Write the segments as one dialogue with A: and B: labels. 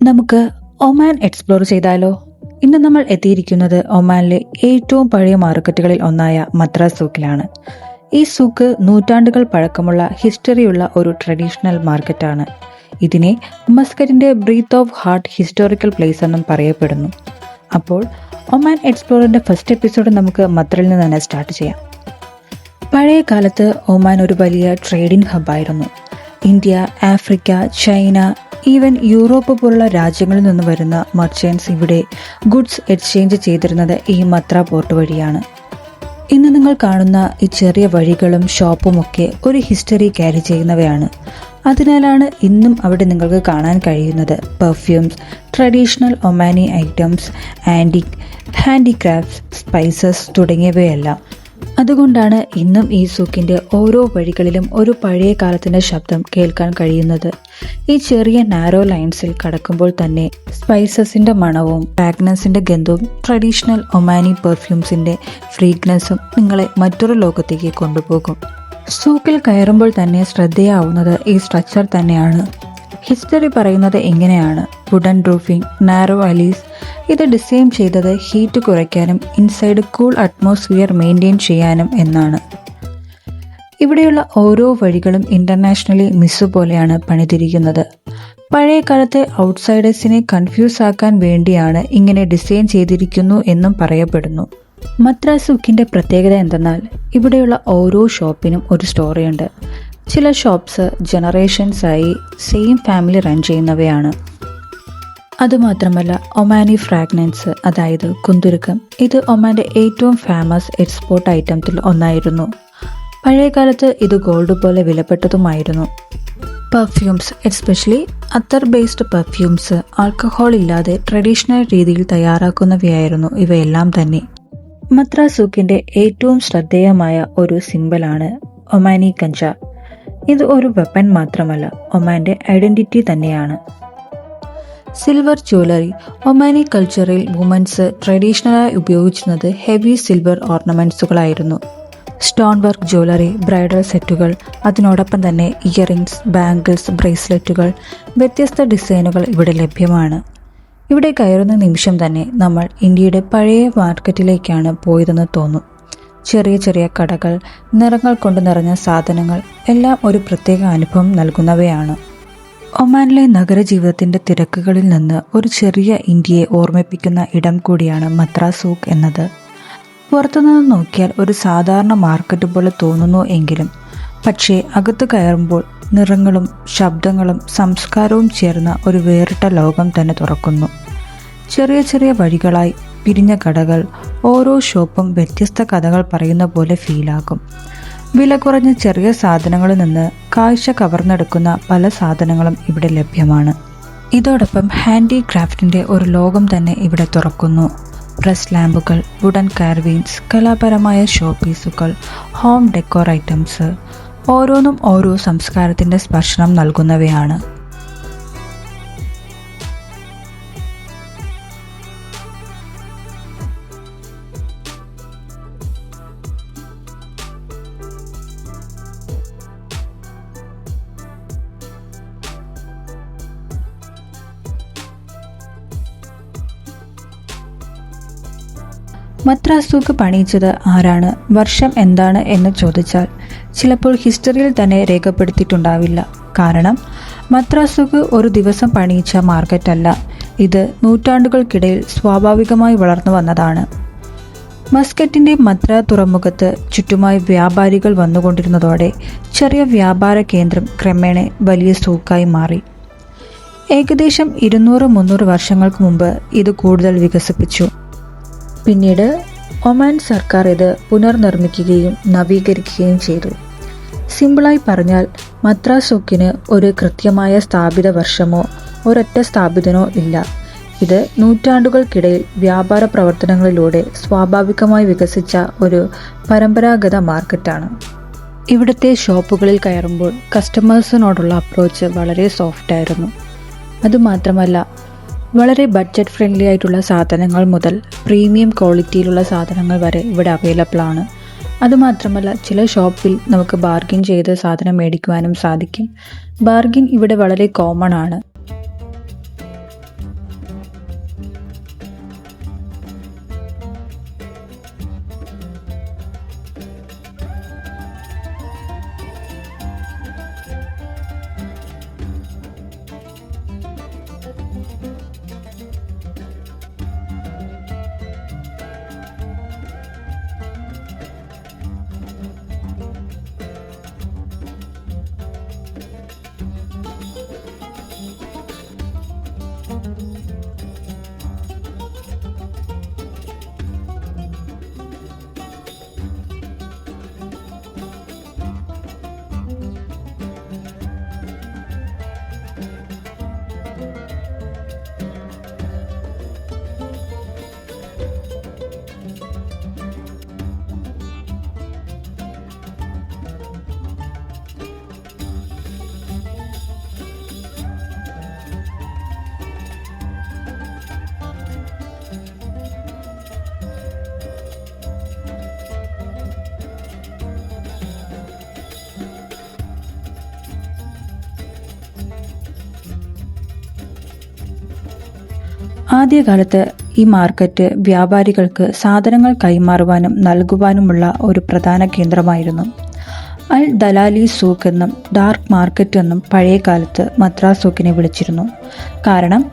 A: നമുക്ക് Oman explore ചെയ്താലോ? ഇന്ന് നമ്മൾ എത്തിയിരിക്കുന്നത് ഒമാനിലെ ഏറ്റവും പഴയ മാർക്കറ്റുകളിൽ ഒന്നായ മദ്രാസ് സൂക്കിലാണ്. ഈ സൂക്ക് നൂറ്റാണ്ടുകൾ പഴക്കമുള്ള ഹിസ്റ്ററിയുള്ള ഒരു ട്രഡീഷണൽ മാർക്കറ്റാണ്. ഇതിനെ മസ്കറ്റിന്റെ breath of heart historical place എന്നും പറയപ്പെടുന്നു. അപ്പോൾ ഒമാൻ എക്സ്പ്ലോറിന്റെ ഫസ്റ്റ് എപ്പിസോഡ് നമുക്ക് മദ്രയിൽ നിന്ന് തന്നെ സ്റ്റാർട്ട് ചെയ്യാം. പഴയ കാലത്ത് ഒമാൻ ഒരു വലിയ ട്രേഡിംഗ് ഹബ്ബായിരുന്നു. India, Africa, China, even Europe പോലുള്ള രാജ്യങ്ങളിൽ നിന്ന് വരുന്ന മർച്ചൻസ് ഇവിടെ ഗുഡ്സ് എക്സ്ചേഞ്ച് ചെയ്തിരുന്നത് ഈ മത്ര പോർട്ട് വഴിയാണ്. ഇന്ന് നിങ്ങൾ കാണുന്ന ഈ ചെറിയ വഴികളും ഷോപ്പും ഒക്കെ ഒരു ഹിസ്റ്ററി ക്യാരി ചെയ്യുന്നവയാണ്. അതിനാലാണ് ഇന്നും അവിടെ നിങ്ങൾക്ക് കാണാൻ കഴിയുന്നത് perfumes, traditional Omani items, antique handicrafts, spices തുടങ്ങിയവയെല്ലാം. അതുകൊണ്ടാണ് ഇന്നും ഈ സൂക്കിന്റെ ഓരോ വഴികളിലും ഒരു പഴയ കാലത്തിന്റെ ശബ്ദം കേൾക്കാൻ കഴിയുന്നത്. ഈ ചെറിയ നാരോ ലൈൻസിൽ കടക്കുമ്പോൾ തന്നെ സ്പൈസസിന്റെ മണവും ഫ്രാഗ്രൻസിന്റെ ഗന്ധവും ട്രഡീഷണൽ ഒമാനി പെർഫ്യൂംസിന്റെ ഫ്രീഗ്രൻസും നിങ്ങളെ മറ്റൊരു ലോകത്തേക്ക് കൊണ്ടുപോകും. സൂക്കിൽ കയറുമ്പോൾ തന്നെ ശ്രദ്ധേയാവുന്നത് ഈ സ്ട്രക്ചർ തന്നെയാണ്. ഹിസ്റ്ററി പറയുന്നത് എങ്ങനെയാണ്? Wooden roofing, narrow alleys. ഇത് ഡിസൈൻ ചെയ്തത് ഹീറ്റ് കുറയ്ക്കാനും ഇൻസൈഡ് കൂൾ അറ്റ്മോസ്ഫിയർ മെയിൻറ്റെയിൻ ചെയ്യാനും എന്നാണ്. ഇവിടെയുള്ള ഓരോ വഴികളും ഇന്റർനാഷണലി മിസ്സു പോലെയാണ് പണിതിരിക്കുന്നത്. പഴയ കാലത്തെ ഔട്ട്സൈഡേഴ്സിനെ കൺഫ്യൂസ് ആക്കാൻ വേണ്ടിയാണ് ഇങ്ങനെ ഡിസൈൻ ചെയ്തിരിക്കുന്നു എന്നും പറയപ്പെടുന്നു. മദ്രാസ് സൂക്കിന്റെ പ്രത്യേകത എന്തെന്നാൽ ഇവിടെയുള്ള ഓരോ ഷോപ്പിനും ഒരു സ്റ്റോറിയുണ്ട്. ചില ഷോപ്സ് ജനറേഷൻസായി സെയിം ഫാമിലി റൺ ചെയ്യുന്നവയാണ്. അതുമാത്രമല്ല ഒമാനി ഫ്രാഗ്രൻസ്, അതായത് കുന്തുരുക്കം, ഇത് ഒമാന്റെ ഏറ്റവും ഫേമസ് എക്സ്പോർട്ട് ഐറ്റത്തിൽ ഒന്നായിരുന്നു. പഴയകാലത്ത് ഇത് ഗോൾഡ് പോലെ വിലപ്പെട്ടതുമായിരുന്നു. പെർഫ്യൂംസ്, എസ്പെഷ്യലി അത്തർ ബേസ്ഡ് പെർഫ്യൂംസ്, ആൽക്കഹോൾ ഇല്ലാതെ ട്രഡീഷണൽ രീതിയിൽ തയ്യാറാക്കുന്നവയായിരുന്നു ഇവയെല്ലാം തന്നെ. മദ്രാസ് സൂക്കിന്റെ ഏറ്റവും ശ്രദ്ധേയമായ ഒരു സിംബലാണ് ഒമാനി കഞ്ച. ഇത് ഒരു വെപ്പൺ മാത്രമല്ല, ഒമാന്റെ ഐഡന്റിറ്റി തന്നെയാണ്. Silver jewellery. ഒമാനി കൾച്ചറിൽ വുമൻസ് ട്രഡീഷണലായി ഉപയോഗിച്ചിരുന്നത് ഹെവി സിൽവർ ഓർണമെന്റ്സുകളായിരുന്നു. സ്റ്റോൺ വർക്ക് ജ്വല്ലറി, ബ്രൈഡൽ സെറ്റുകൾ, അതിനോടൊപ്പം തന്നെ ഇയറിംഗ്സ്, ബാംഗിൾസ്, ബ്രേസ്ലെറ്റുകൾ, വ്യത്യസ്ത ഡിസൈനുകൾ ഇവിടെ ലഭ്യമാണ്. ഇവിടെ കയറുന്ന നിമിഷം തന്നെ നമ്മൾ ഇന്ത്യയുടെ പഴയ മാർക്കറ്റിലേക്കാണ് പോയതെന്ന് തോന്നും. ചെറിയ ചെറിയ കടകൾ, നിറങ്ങൾ കൊണ്ട് നിറഞ്ഞ സാധനങ്ങൾ എല്ലാം ഒരു പ്രത്യേക അനുഭവം നൽകുന്നവയാണ്. ഒമാനിലെ നഗരജീവിതത്തിന്റെ തിരക്കുകളിൽ നിന്ന് ഒരു ചെറിയ ഇന്ത്യയെ ഓർമ്മിപ്പിക്കുന്ന ഇടം കൂടിയാണ് മദ്രാസ് സൂക്ക് എന്നത്. പുറത്തുനിന്ന് നോക്കിയാൽ ഒരു സാധാരണ മാർക്കറ്റ് പോലെ തോന്നുന്നു എങ്കിലും പക്ഷേ അകത്ത് കയറുമ്പോൾ നിറങ്ങളും ശബ്ദങ്ങളും സംസ്കാരവും ചേർന്ന ഒരു വേറിട്ട ലോകം തന്നെ തുറക്കുന്നു. ചെറിയ ചെറിയ വഴികളായി പിരിഞ്ഞ കടകൾ, ഓരോ ഷോപ്പും വ്യത്യസ്ത കഥകൾ പറയുന്ന പോലെ ഫീലാകും. വില കുറഞ്ഞ ചെറിയ സാധനങ്ങളിൽ നിന്ന് കാഴ്ച കവർന്നെടുക്കുന്ന പല സാധനങ്ങളും ഇവിടെ ലഭ്യമാണ്. ഇതോടൊപ്പം ഹാൻഡിക്രാഫ്റ്റിന്റെ ഒരു ലോകം തന്നെ ഇവിടെ തുറക്കുന്നു. പ്രസ് ലാമ്പുകൾ, വുഡൻ കാർവിങ്സ്, കലാപരമായ ഷോ പീസുകൾ, ഹോം ഡെക്കോർ ഐറ്റംസ്, ഓരോന്നും ഓരോ സംസ്കാരത്തിന്റെ സ്പർശനം നൽകുന്നവയാണ്. മദ്രാസ് സൂക്ക് പണിയിച്ചത് ആരാണ്, വർഷം എന്താണ് എന്ന് ചോദിച്ചാൽ ചിലപ്പോൾ ഹിസ്റ്ററിയിൽ തന്നെ രേഖപ്പെടുത്തിയിട്ടുണ്ടാവില്ല. കാരണം മദ്രാസ് സൂക്ക് ഒരു ദിവസം പണിയിച്ച മാർക്കറ്റല്ല. ഇത് നൂറ്റാണ്ടുകൾക്കിടയിൽ സ്വാഭാവികമായി വളർന്നു വന്നതാണ്. മസ്കറ്റിന്റെ മദ്ര തുറമുഖത്ത് ചുറ്റുമായി വ്യാപാരികൾ വന്നുകൊണ്ടിരുന്നതോടെ ചെറിയ വ്യാപാര കേന്ദ്രം ക്രമേണ വലിയ സൂക്കായി മാറി. ഏകദേശം 200-300 വർഷങ്ങൾക്ക് മുമ്പ് ഇത് കൂടുതൽ വികസിപ്പിച്ചു. പിന്നീട് ഒമാൻ സർക്കാർ ഇത് പുനർനിർമ്മിക്കുകയും നവീകരിക്കുകയും ചെയ്തു. സിമ്പിളായി പറഞ്ഞാൽ മദ്രാസ് സൂക്കിന് ഒരു കൃത്യമായ സ്ഥാപിത വർഷമോ ഒരൊറ്റ സ്ഥാപിതനോ ഇല്ല. ഇത് നൂറ്റാണ്ടുകൾക്കിടയിൽ വ്യാപാര പ്രവർത്തനങ്ങളിലൂടെ സ്വാഭാവികമായി വികസിച്ച ഒരു പരമ്പരാഗത മാർക്കറ്റാണ്. ഇവിടുത്തെ ഷോപ്പുകളിൽ കയറുമ്പോൾ കസ്റ്റമേഴ്സിനോടുള്ള അപ്രോച്ച് വളരെ സോഫ്റ്റ് ആയിരുന്നു. അതുമാത്രമല്ല, വളരെ ബഡ്ജറ്റ് ഫ്രണ്ട്ലി ആയിട്ടുള്ള സാധനങ്ങൾ മുതൽ പ്രീമിയം ക്വാളിറ്റിയിലുള്ള സാധനങ്ങൾ വരെ ഇവിടെ അവൈലബിൾ ആണ്. അതുമാത്രമല്ല ചില ഷോപ്പിൽ നമുക്ക് ബാർഗിൻ ചെയ്ത് സാധനം മേടിക്കുവാനും സാധിക്കും. ബാർഗിൻ ഇവിടെ വളരെ കോമൺ ആണ്. ആദ്യകാലത്ത് ഈ മാർക്കറ്റ് വ്യാപാരികൾക്ക് സാധനങ്ങൾ കൈമാറുവാനും നൽകുവാനുമുള്ള ഒരു പ്രധാന കേന്ദ്രമായിരുന്നു. അൽ ദലാലി സൂക്ക് എന്നും ഡാർക്ക് മാർക്കറ്റ് എന്നും പഴയ കാലത്ത് മദ്രാസ് സൂക്കിനെ വിളിച്ചിരുന്നു. കാരണം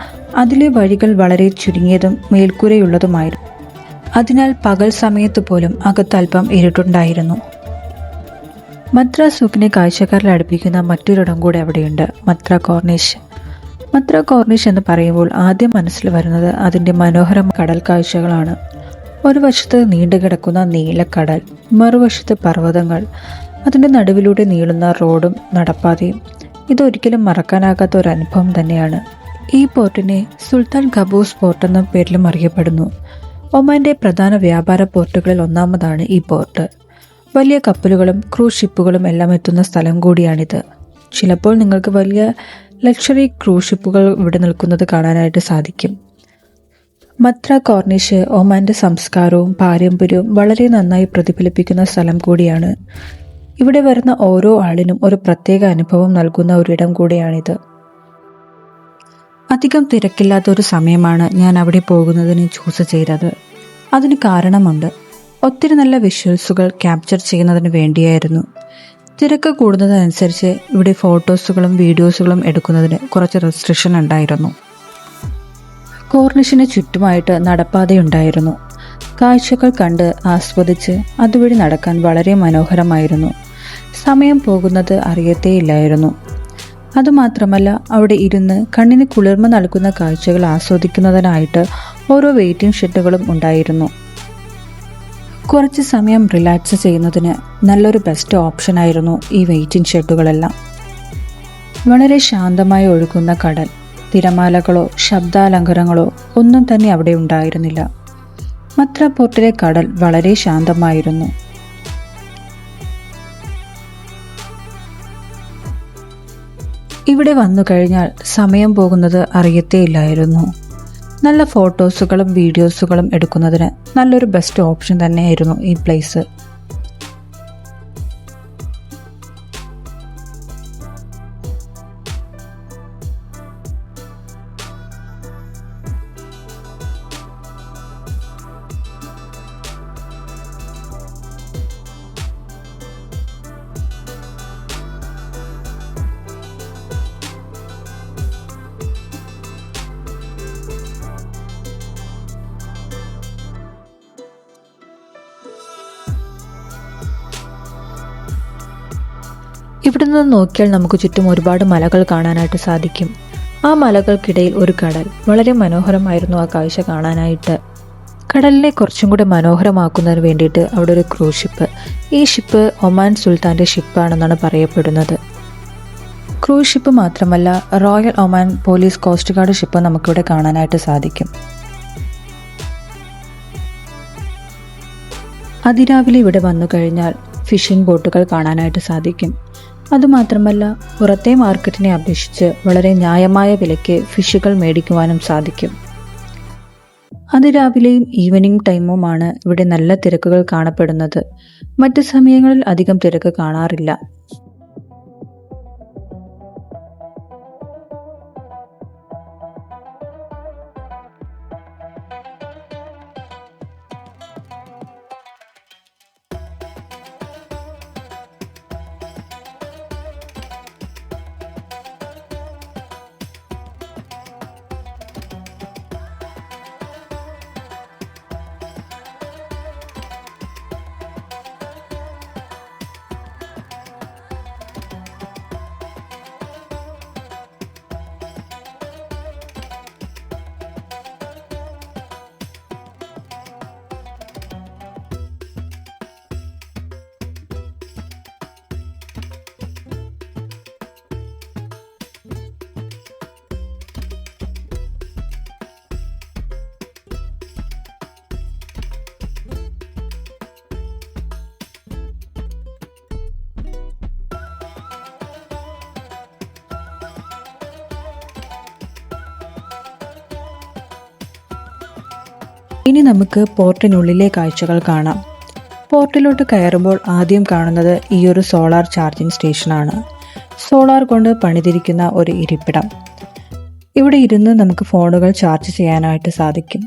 A: അതിലെ വഴികൾ വളരെ ചുരുങ്ങിയതും മേൽക്കൂരയുള്ളതുമായിരുന്നു. അതിനാൽ പകൽ സമയത്ത് പോലും അകത്തല്പം ഇരുട്ടുണ്ടായിരുന്നു. മദ്രാസ് സൂക്കിനെ കാഴ്ചക്കാരിൽ അടുപ്പിക്കുന്ന മറ്റൊരിടം കൂടെ അവിടെയുണ്ട്, മത്ര കോർണിഷ്. മത്ര കോർണിഷ് എന്ന് പറയുമ്പോൾ ആദ്യം മനസ്സിൽ വരുന്നത് അതിൻ്റെ മനോഹരമായ കടൽ കാഴ്ചകളാണ്. ഒരു വശത്ത് നീണ്ടുകിടക്കുന്ന നീലക്കടൽ, മറുവശത്ത് പർവ്വതങ്ങൾ, അതിൻ്റെ നടുവിലൂടെ നീളുന്ന റോഡും നടപ്പാതയും. ഇതൊരിക്കലും മറക്കാനാകാത്ത ഒരു അനുഭവം തന്നെയാണ്. ഈ പോർട്ടിനെ സുൽത്താൻ ഖബൂസ് പോർട്ട് എന്ന പേരിലും അറിയപ്പെടുന്നു. ഒമാന്റെ പ്രധാന വ്യാപാര പോർട്ടുകളിൽ ഒന്നാമതാണ് ഈ പോർട്ട്. വലിയ കപ്പലുകളും ക്രൂസ് ഷിപ്പുകളും എല്ലാം എത്തുന്ന സ്ഥലം കൂടിയാണിത്. ചിലപ്പോൾ നിങ്ങൾക്ക് വലിയ ലക്ഷറി ക്രൂസ് ഷിപ്പുകൾ ഇവിടെ നിൽക്കുന്നത് കാണാനായിട്ട് സാധിക്കും. മത്ര കോർണിഷ് ഒമാന്റെ സംസ്കാരവും പാരമ്പര്യവും വളരെ നന്നായി പ്രതിഫലിപ്പിക്കുന്ന സ്ഥലം കൂടിയാണ്. ഇവിടെ വരുന്ന ഓരോ ആളിനും ഒരു പ്രത്യേക അനുഭവം നൽകുന്ന ഒരിടം കൂടിയാണിത്. അധികം തിരക്കില്ലാത്ത ഒരു സമയമാണ് ഞാൻ അവിടെ പോകുന്നതിന് ചൂസ് ചെയ്തത്. അതിന് കാരണമുണ്ട്. ഒത്തിരി നല്ല വിഷ്വൽസുകൾ ക്യാപ്ചർ ചെയ്യുന്നതിന് വേണ്ടിയായിരുന്നു. തിരക്ക് കൂടുന്നതനുസരിച്ച് ഇവിടെ ഫോട്ടോസുകളും വീഡിയോസുകളും എടുക്കുന്നതിന് കുറച്ച് റെസ്ട്രിക്ഷൻ ഉണ്ടായിരുന്നു. കോർണിഷിന് ചുറ്റുമായിട്ട് നടപ്പാതയുണ്ടായിരുന്നു. കാഴ്ചകൾ കണ്ട് ആസ്വദിച്ച് അതുവഴി നടക്കാൻ വളരെ മനോഹരമായിരുന്നു. സമയം പോകുന്നത് അറിയത്തേയില്ലായിരുന്നു. അതുമാത്രമല്ല, അവിടെ ഇരുന്ന് കണ്ണിന് കുളിർമ നൽകുന്ന കാഴ്ചകൾ ആസ്വദിക്കുന്നതിനായിട്ട് ഓരോ വെയിറ്റിംഗ് ഷെഡുകളും ഉണ്ടായിരുന്നു. കുറച്ച് സമയം റിലാക്സ് ചെയ്യുന്നതിന് നല്ലൊരു ബെസ്റ്റ് ഓപ്ഷനായിരുന്നു ഈ വെയിറ്റിംഗ് ഷെഡുകളെല്ലാം. വളരെ ശാന്തമായി ഒഴുകുന്ന കടൽ, തിരമാലകളോ ശബ്ദാലങ്കാരങ്ങളോ ഒന്നും തന്നെ അവിടെ ഉണ്ടായിരുന്നില്ല. മത്ര പോർട്ടിലെ കടൽ വളരെ ശാന്തമായിരുന്നു. ഇവിടെ വന്നു കഴിഞ്ഞാൽ സമയം പോകുന്നത് അറിയത്തേയില്ലായിരുന്നു. നല്ല ഫോട്ടോസുകളും വീഡിയോസുകളും എടുക്കുന്നതിന് നല്ലൊരു ബെസ്റ്റ് ഓപ്ഷൻ തന്നെയായിരുന്നു ഈ പ്ലേസ്. ഇവിടെ നിന്ന് നോക്കിയാൽ നമുക്ക് ചുറ്റും ഒരുപാട് മലകൾ കാണാനായിട്ട് സാധിക്കും. ആ മലകൾക്കിടയിൽ ഒരു കടൽ. വളരെ മനോഹരമായിരുന്നു ആ കാഴ്ച കാണാനായിട്ട്. കടലിനെ കുറച്ചും കൂടെ മനോഹരമാക്കുന്നതിന് വേണ്ടിയിട്ട് അവിടെ ഒരു ക്രൂസ് ഷിപ്പ്. ഈ ഷിപ്പ് ഒമാൻ സുൽത്താൻ്റെ ഷിപ്പാണെന്നാണ് പറയപ്പെടുന്നത്. ക്രൂസ് ഷിപ്പ് മാത്രമല്ല, royal Oman police coast guard ship നമുക്കിവിടെ കാണാനായിട്ട് സാധിക്കും. അതിരാവിലെ ഇവിടെ വന്നു കഴിഞ്ഞാൽ ഫിഷിംഗ് ബോട്ടുകൾ കാണാനായിട്ട് സാധിക്കും. അതുമാത്രമല്ല, പുറത്തെ മാർക്കറ്റിനെ അപേക്ഷിച്ച് വളരെ ന്യായമായ വിലയ്ക്ക് ഫിഷുകൾ മേടിക്കുവാനും സാധിക്കും. അതിരാവിലെയും ഈവനിങ് ടൈമുമാണ് ഇവിടെ നല്ല തിരക്കുകൾ കാണപ്പെടുന്നത്. മറ്റ് സമയങ്ങളിൽ അധികം തിരക്ക് കാണാറില്ല. ഇനി നമുക്ക് പോർട്ടിനുള്ളിലെ കാഴ്ചകൾ കാണാം. പോർട്ടിലോട്ട് കയറുമ്പോൾ ആദ്യം കാണുന്നത് ഈ ഒരു സോളാർ ചാർജിംഗ് സ്റ്റേഷനാണ്. സോളാർ കൊണ്ട് പണിതിരിക്കുന്ന ഒരു ഇരിപ്പിടം. ഇവിടെ ഇരുന്ന് നമുക്ക് ഫോണുകൾ ചാർജ് ചെയ്യാനായിട്ട് സാധിക്കും.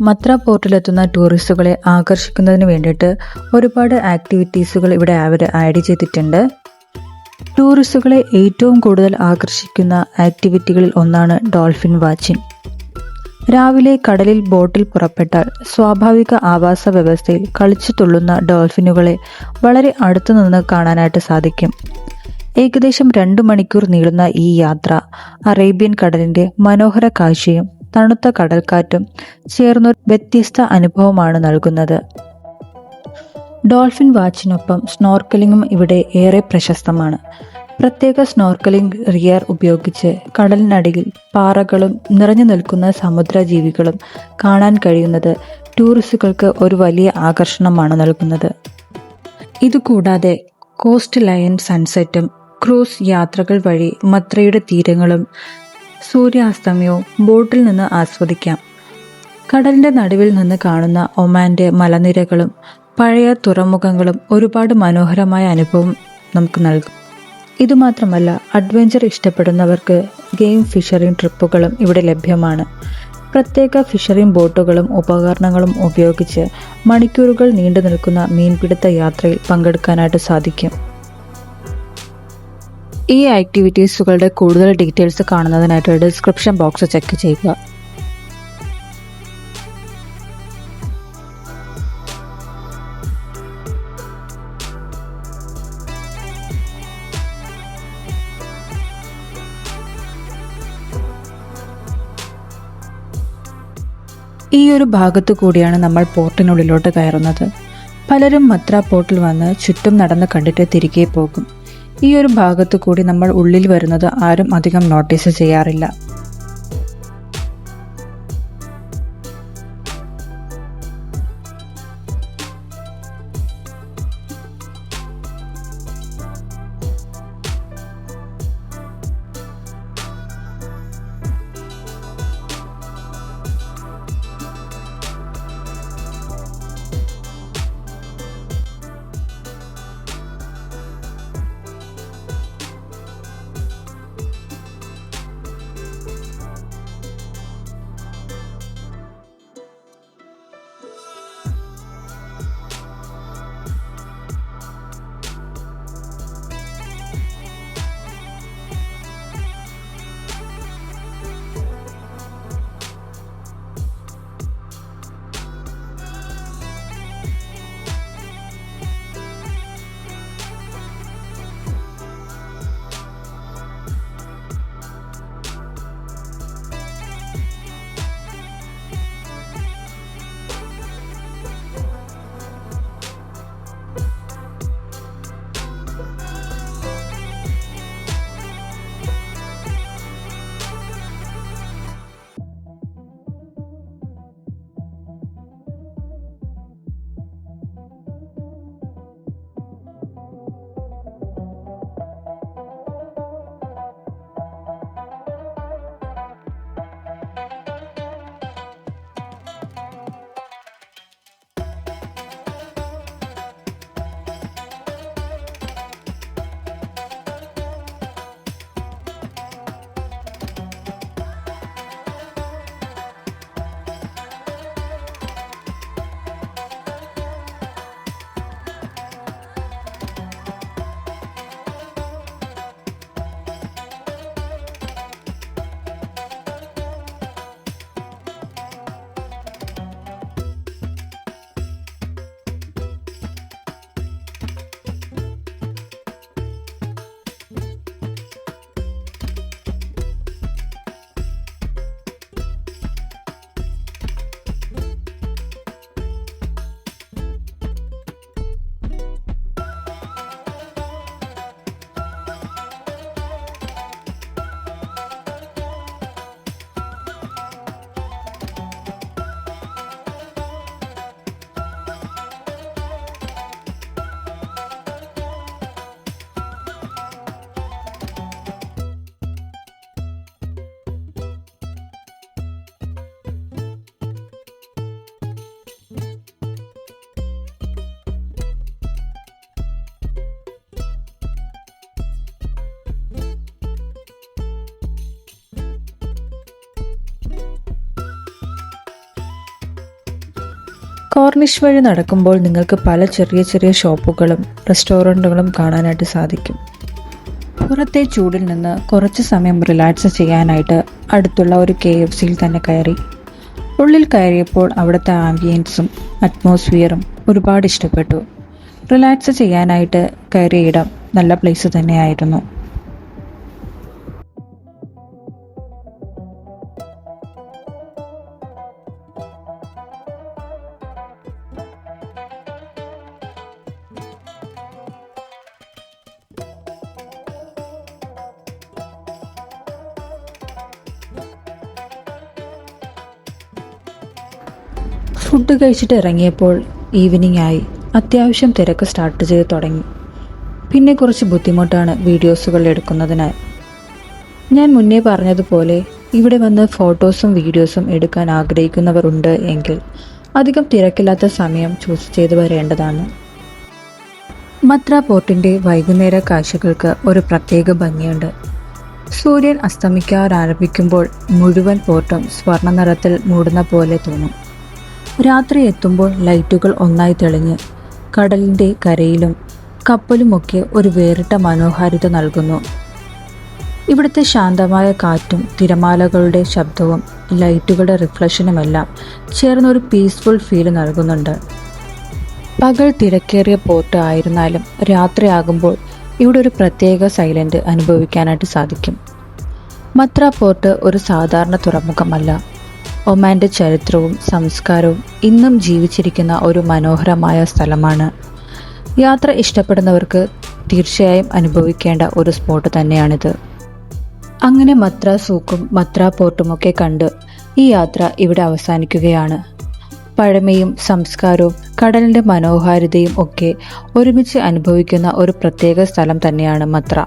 A: മത്ര പോർട്ടിലെത്തുന്ന ടൂറിസ്റ്റുകളെ ആകർഷിക്കുന്നതിന് വേണ്ടിയിട്ട് ഒരുപാട് ആക്ടിവിറ്റീസുകൾ ഇവിടെ അവർ ആഡ് ചെയ്തിട്ടുണ്ട്. ടൂറിസ്റ്റുകളെ ഏറ്റവും കൂടുതൽ ആകർഷിക്കുന്ന ആക്ടിവിറ്റികളിൽ ഒന്നാണ് ഡോൾഫിൻ വാച്ചിങ്. രാവിലെ കടലിൽ ബോട്ടിൽ പുറപ്പെട്ടാൽ സ്വാഭാവിക ആവാസ വ്യവസ്ഥയിൽ കളിച്ചു തുള്ളുന്ന ഡോൾഫിനുകളെ വളരെ അടുത്തു നിന്ന് കാണാനായിട്ട് സാധിക്കും. ഏകദേശം 2 മണിക്കൂർ നീളുന്ന ഈ യാത്ര അറേബ്യൻ കടലിന്റെ മനോഹര കാഴ്ചയും തണുത്ത കടൽക്കാറ്റും ചേർന്നൊരു വ്യത്യസ്ത അനുഭവമാണ് നൽകുന്നത്. ഡോൾഫിൻ വാച്ചിനൊപ്പം സ്നോർക്കലിംഗും ഇവിടെ ഏറെ പ്രശസ്തമാണ്. പ്രത്യേക സ്നോർക്കലിംഗ് റിയർ ഉപയോഗിച്ച് കടലിനടിയിൽ പാറകളും നിറഞ്ഞു നിൽക്കുന്ന സമുദ്രജീവികളും കാണാൻ കഴിയുന്നത് ടൂറിസ്റ്റുകൾക്ക് ഒരു വലിയ ആകർഷണമാണ് നൽകുന്നത്. ഇതുകൂടാതെ കോസ്റ്റ് ലൈൻ സൺസെറ്റും ക്രൂസ് യാത്രകൾ വഴി മത്രയുടെ തീരങ്ങളും സൂര്യാസ്തമയവും ബോട്ടിൽ നിന്ന് ആസ്വദിക്കാം. കടലിന്റെ നടുവിൽ നിന്ന് കാണുന്ന ഒമാന്റെ മലനിരകളും പഴയ തുറമുഖങ്ങളും ഒരുപാട് മനോഹരമായ അനുഭവം നമുക്ക് നൽകും. ഇതുമാത്രമല്ല, അഡ്വഞ്ചർ ഇഷ്ടപ്പെടുന്നവർക്ക് ഗെയിം ഫിഷറിംഗ് ട്രിപ്പുകളും ഇവിടെ ലഭ്യമാണ്. പ്രത്യേക ഫിഷറിംഗ് ബോട്ടുകളും ഉപകരണങ്ങളും ഉപയോഗിച്ച് മണിക്കൂറുകൾ നീണ്ടു നിൽക്കുന്ന മീൻപിടുത്ത യാത്രയിൽ പങ്കെടുക്കാനായിട്ട് സാധിക്കും. ഈ ആക്ടിവിറ്റീസുകളുടെ കൂടുതൽ ഡീറ്റെയിൽസ് കാണുന്നതിനായിട്ട് ഡിസ്ക്രിപ്ഷൻ ബോക്സ് ചെക്ക് ചെയ്യുക. ഈ ഒരു ഭാഗത്തു കൂടിയാണ് നമ്മൾ പോർട്ടിനുള്ളിലോട്ട് കയറുന്നത്. പലരും മത്ര പോർട്ടിൽ വന്ന് ചുറ്റും നടന്ന് കണ്ടിട്ട് തിരികെ പോകും. ഈ ഒരു ഭാഗത്തു കൂടി നമ്മൾ ഉള്ളിൽ വരുന്നത് ആരും അധികം നോട്ടീസ് ചെയ്യാറില്ല. കോർണിഷ് വഴി നടക്കുമ്പോൾ നിങ്ങൾക്ക് പല ചെറിയ ചെറിയ ഷോപ്പുകളും റെസ്റ്റോറൻറ്റുകളും കാണാനായിട്ട് സാധിക്കും. പുറത്തെ ചൂടിൽ നിന്ന് കുറച്ച് സമയം റിലാക്സ് ചെയ്യാനായിട്ട് അടുത്തുള്ള ഒരു KFCയിൽ തന്നെ കയറി. ഉള്ളിൽ കയറിയപ്പോൾ അവിടുത്തെ ആംബിയൻസും അറ്റ്മോസ്ഫിയറും ഒരുപാട് ഇഷ്ടപ്പെട്ടു. റിലാക്സ് ചെയ്യാനായിട്ട് കയറിയ ഇടം നല്ല പ്ലേസ് തന്നെയായിരുന്നു. ഫുഡ് കഴിച്ചിട്ട് ഇറങ്ങിയപ്പോൾ ഈവനിങ് ആയി. അത്യാവശ്യം തിരക്ക് സ്റ്റാർട്ട് ചെയ്ത് തുടങ്ങി. പിന്നെ കുറച്ച് ബുദ്ധിമുട്ടാണ് വീഡിയോസുകൾ എടുക്കുന്നതിനായി. ഞാൻ മുന്നേ പറഞ്ഞതുപോലെ ഇവിടെ വന്ന് ഫോട്ടോസും വീഡിയോസും എടുക്കാൻ ആഗ്രഹിക്കുന്നവർ ഉണ്ട് എങ്കിൽ അധികം തിരക്കില്ലാത്ത സമയം ചൂസ് ചെയ്ത് വരേണ്ടതാണ്. മത്ര പോർട്ടിൻ്റെ വൈകുന്നേര കാഴ്ചകൾക്ക് ഒരു പ്രത്യേക ഭംഗിയുണ്ട്. സൂര്യൻ അസ്തമിക്കാറാരംഭിക്കുമ്പോൾ മുഴുവൻ പോർട്ടും സ്വർണ്ണ നിറത്തിൽ മൂടുന്ന പോലെ തോന്നും. രാത്രി എത്തുമ്പോൾ ലൈറ്റുകൾ ഒന്നായി തെളിഞ്ഞ് കടലിൻ്റെ കരയിലും കപ്പലുമൊക്കെ ഒരു വേറിട്ട മനോഹാരിത നൽകുന്നു. ഇവിടുത്തെ ശാന്തമായ കാറ്റും തിരമാലകളുടെ ശബ്ദവും ലൈറ്റുകളുടെ റിഫ്ലക്ഷനുമെല്ലാം ചേർന്നൊരു പീസ്ഫുൾ ഫീല് നൽകുന്നുണ്ട്. പകൽ തിരക്കേറിയ പോർട്ട് ആയിരുന്നാലും രാത്രിയാകുമ്പോൾ ഇവിടെ ഒരു പ്രത്യേക സൈലന്റ് അനുഭവിക്കാനായിട്ട് സാധിക്കും. മത്ര പോർട്ട് ഒരു സാധാരണ തുറമുഖമല്ല. ഒമാൻ്റെ ചരിത്രവും സംസ്കാരവും ഇന്നും ജീവിച്ചിരിക്കുന്ന ഒരു മനോഹരമായ സ്ഥലമാണ്. യാത്ര ഇഷ്ടപ്പെടുന്നവർക്ക് തീർച്ചയായും അനുഭവിക്കേണ്ട ഒരു സ്പോട്ട് തന്നെയാണിത്. അങ്ങനെ മത്ര സൂക്കും മത്ര പോർട്ടുമൊക്കെ കണ്ട് ഈ യാത്ര ഇവിടെ അവസാനിക്കുകയാണ്. പഴമയും സംസ്കാരവും കടലിൻ്റെ മനോഹാരിതയും ഒക്കെ ഒരുമിച്ച് അനുഭവിക്കുന്ന ഒരു പ്രത്യേക സ്ഥലം തന്നെയാണ് മത്ര.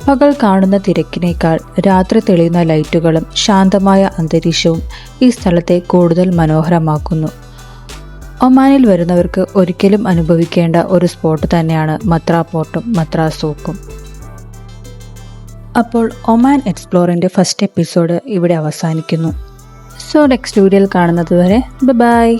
A: പകൽ കാണുന്ന തിരക്കിനേക്കാൾ രാത്രി തെളിയുന്ന ലൈറ്റുകളും ശാന്തമായ അന്തരീക്ഷവും ഈ സ്ഥലത്തെ കൂടുതൽ മനോഹരമാക്കുന്നു. ഒമാനിൽ വരുന്നവർക്ക് ഒരിക്കലും അനുഭവിക്കേണ്ട ഒരു സ്പോട്ട് തന്നെയാണ് മത്ര പോർട്ടും മത്ര സൂക്കും. അപ്പോൾ ഒമാൻ എക്സ്പ്ലോറിൻ്റെ ഫസ്റ്റ് എപ്പിസോഡ് ഇവിടെ അവസാനിക്കുന്നു. സോ നെക്സ്റ്റ് വീഡിയോയിൽ കാണുന്നത് വരെ ബൈ.